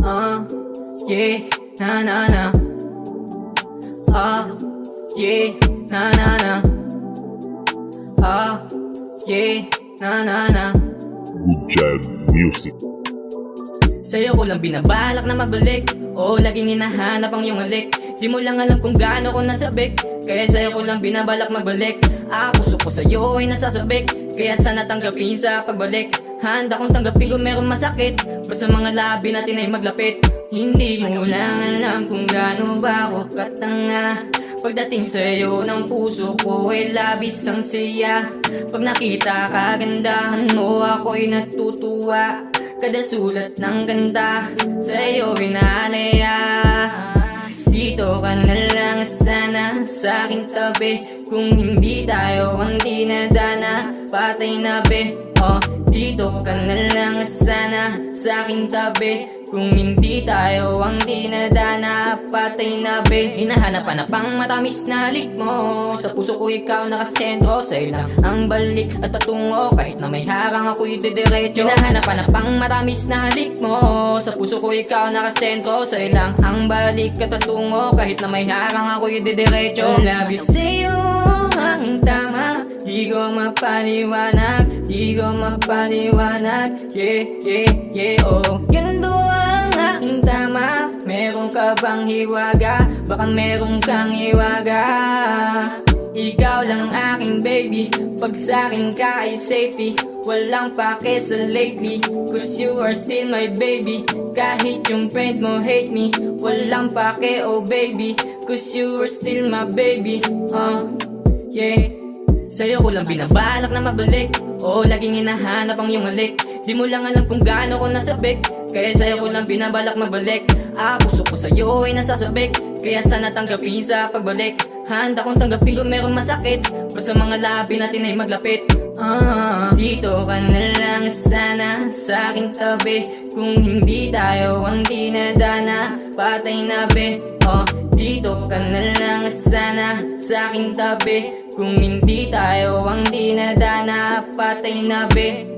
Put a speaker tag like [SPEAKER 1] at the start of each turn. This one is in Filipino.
[SPEAKER 1] Yeah, na na na. Yeah, na na na. Yeah, na na na.
[SPEAKER 2] Good Job Music.
[SPEAKER 1] Sa'yo ko lang binabalak na magbalik, o laging hinahanap ang iyong halik. Di mo lang alam kung gaano ko nasabik, kaya sa'yo ko lang binabalak magbalik. Puso ko sa'yo ay nasasabik, kaya sana tanggapin sa pagbalik. Handa kong tanggapin kung meron masakit, basta mga labi natin ay maglapit. Hindi mo lang alam kung gaano ba ako katanga. Pagdating sa'yo ng puso ko ay labis ang siya. Pag nakita kagandahan mo ako'y natutuwa. Kada sulat ng ganda sa'yo binalaya. Dito ka na lang sana sa aking tabi. Kung hindi tayo ang dinadana, patay na be. Dito ka na lang sana sa aking tabi. Kung hindi tayo ang dinadana, patay na be. Hinahanap pang matamis na halik mo. Sa puso ko ikaw nakasentro, sa'yo lang ang balik at patungo. Kahit na may harang ako'y didiretso. Hinahanap pang matamis na halik mo. Sa puso ko ikaw nakasentro, sa'yo lang ang balik at patungo. Kahit na may harang ako'y didiretso. Love you sa'yo ang tama, di ko mapaliwanag, di ko mapaliwanag. Yeah, yeah, yeah, Ganito ang aking tama. Meron ka bang hiwaga? Baka meron kang hiwaga. Ikaw lang aking baby, pag sa'kin ka ay safety. Walang pake sa lately, cause you are still my baby. Kahit yung friend mo hate me, walang pake oh baby, cause you are still my baby. Yeah. Sa'yo ko lang binabalak na magbalik, o laging hinahanap ang iyong halik. Di mo lang alam kung gaano ko nasabik, kaya sa'yo ko lang binabalak magbalik. Puso ko sa'yo ay nasasabik, kaya sana tanggapin sa pagbalik. Handa kong tanggapin kung merong masakit, basta mga labi natin ay maglapit. Dito ka na lang sana sa aking tabi. Kung hindi tayo ang dinadana, patay na be. Dito ka na lang sana sa aking tabi. Kung hindi tayo ang dinadana, patay na be.